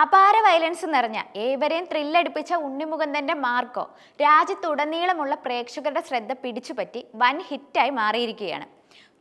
അപാര വയലൻസ് നിറഞ്ഞ ഏവരെയും ത്രില്ലടിപ്പിച്ച ഉണ്ണിമുകുന്ദന്റെ മാർക്കോ രാജ്യത്തുടനീളമുള്ള പ്രേക്ഷകരുടെ ശ്രദ്ധ പിടിച്ചുപറ്റി വൻ ഹിറ്റായി മാറിയിരിക്കുകയാണ്.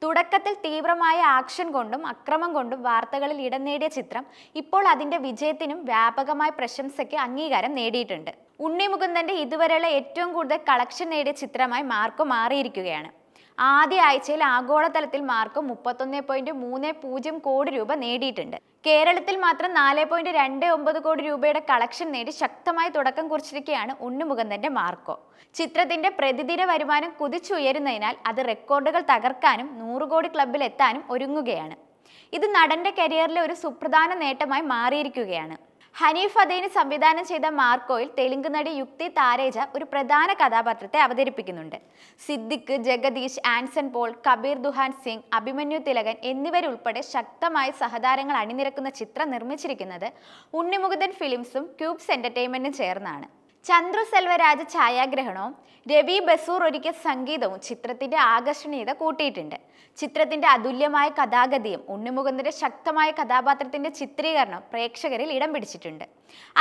തുടക്കത്തിൽ തീവ്രമായ ആക്ഷൻ കൊണ്ടും അക്രമം കൊണ്ടും വാർത്തകളിൽ ഇടം നേടിയ ചിത്രം ഇപ്പോൾ അതിന്റെ വിജയത്തിനും വ്യാപകമായ പ്രശംസയ്ക്ക് അംഗീകാരം നേടിയിട്ടുണ്ട്. ഉണ്ണിമുകുന്ദന്റെ ഇതുവരെയുള്ള ഏറ്റവും കൂടുതൽ കളക്ഷൻ നേടിയ ചിത്രമായി മാർക്കോ മാറിയിരിക്കുകയാണ്. ആദ്യ ആഴ്ചയിൽ ആഗോളതലത്തിൽ മാർക്കോ 31.30 കോടി രൂപ നേടിയിട്ടുണ്ട്. കേരളത്തിൽ മാത്രം 4.29 കോടി രൂപയുടെ കളക്ഷൻ നേടി ശക്തമായി തുടക്കം കുറിച്ചിരിക്കുകയാണ് ഉണ്ണിമുകുന്ദന്റെ മാർക്കോ. ചിത്രത്തിന്റെ പ്രതിദിന വരുമാനം കുതിച്ചുയരുന്നതിനാൽ അത് റെക്കോർഡുകൾ തകർക്കാനും 100 കോടി ക്ലബിൽ എത്താനും ഒരുങ്ങുകയാണ്. ഇത് നടന്റെ കരിയറിലെ ഒരു സുപ്രധാന നേട്ടമായി മാറിയിരിക്കുകയാണ്. ഹനീഫ് അദീനി സംവിധാനം ചെയ്ത മാർക്കോയിൽ തെലുങ്ക് നടി യുക്തി താരേജ ഒരു പ്രധാന കഥാപാത്രത്തെ അവതരിപ്പിക്കുന്നുണ്ട്. സിദ്ദിഖ്, ജഗദീഷ്, ആൻസൺ പോൾ, കബീർ ദുഹാൻ സിംഗ്, അഭിമന്യു തിലകൻ എന്നിവരുൾപ്പെടെ ശക്തമായ സഹതാരങ്ങൾ അണിനിരക്കുന്ന ചിത്രം നിർമ്മിച്ചിരിക്കുന്നത് ഉണ്ണിമുകുന്ദൻ ഫിലിംസും ക്യൂബ്സ് എന്റർടൈൻമെന്റും ചേർന്നാണ്. ചന്ദ്രു സെൽവരാജ് ഛായാഗ്രഹണവും രവി ബസൂർ ഒരുക്കിയ സംഗീതവും ചിത്രത്തിന്റെ ആകർഷണീയത കൂട്ടിയിട്ടുണ്ട്. ചിത്രത്തിന്റെ അതുല്യമായ കഥാഗതിയും ഉണ്ണിമുകുന്ദന്റെ ശക്തമായ കഥാപാത്രത്തിന്റെ ചിത്രീകരണം പ്രേക്ഷകരിൽ ഇടം പിടിച്ചിട്ടുണ്ട്.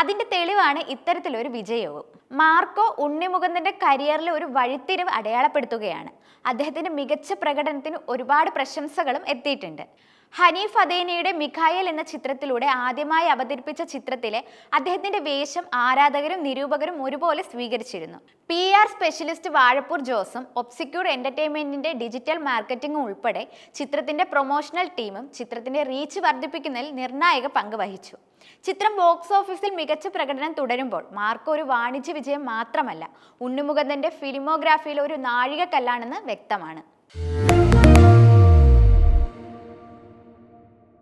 അതിന്റെ തെളിവാണ് ഇത്തരത്തിലൊരു വിജയവും. മാർക്കോ ഉണ്ണിമുകുന്ദന്റെ കരിയറിലെ ഒരു വഴിത്തിരിവ് അടയാളപ്പെടുത്തുകയാണ്. അദ്ദേഹത്തിന്റെ മികച്ച പ്രകടനത്തിന് ഒരുപാട് പ്രശംസകളും എത്തിയിട്ടുണ്ട്. ഹനീഫ് അദീനിയുടെ മിഖായേൽ എന്ന ചിത്രത്തിലൂടെ ആദ്യമായി അവതരിപ്പിച്ച ചിത്രത്തിലെ അദ്ദേഹത്തിന്റെ വേഷം ആരാധകരും നിരൂപകരും ഒരുപോലെ സ്വീകരിച്ചിരുന്നു. PR സ്പെഷ്യലിസ്റ്റ് വാഴപ്പൂർ ജോസും ഒബ്സിക്യൂർ എന്റർടൈൻമെന്റിന്റെ ഡിജിറ്റൽ മാർക്കറ്റിംഗും ഉൾപ്പെടെ ചിത്രത്തിന്റെ പ്രൊമോഷണൽ ടീമും ചിത്രത്തിന്റെ റീച്ച് വർദ്ധിപ്പിക്കുന്നതിൽ നിർണായക പങ്ക് വഹിച്ചു. ചിത്രം ബോക്സ് ഓഫീസിൽ മികച്ച പ്രകടനം തുടരുമ്പോൾ മാർക്കോ ഒരു വാണിജ്യ വിജയം മാത്രമല്ല, ഉണ്ണിമുകുന്ദന്റെ ഫിലിമോഗ്രാഫിയിലെ ഒരു നാഴികക്കല്ലാണെന്ന് വ്യക്തമാണ്.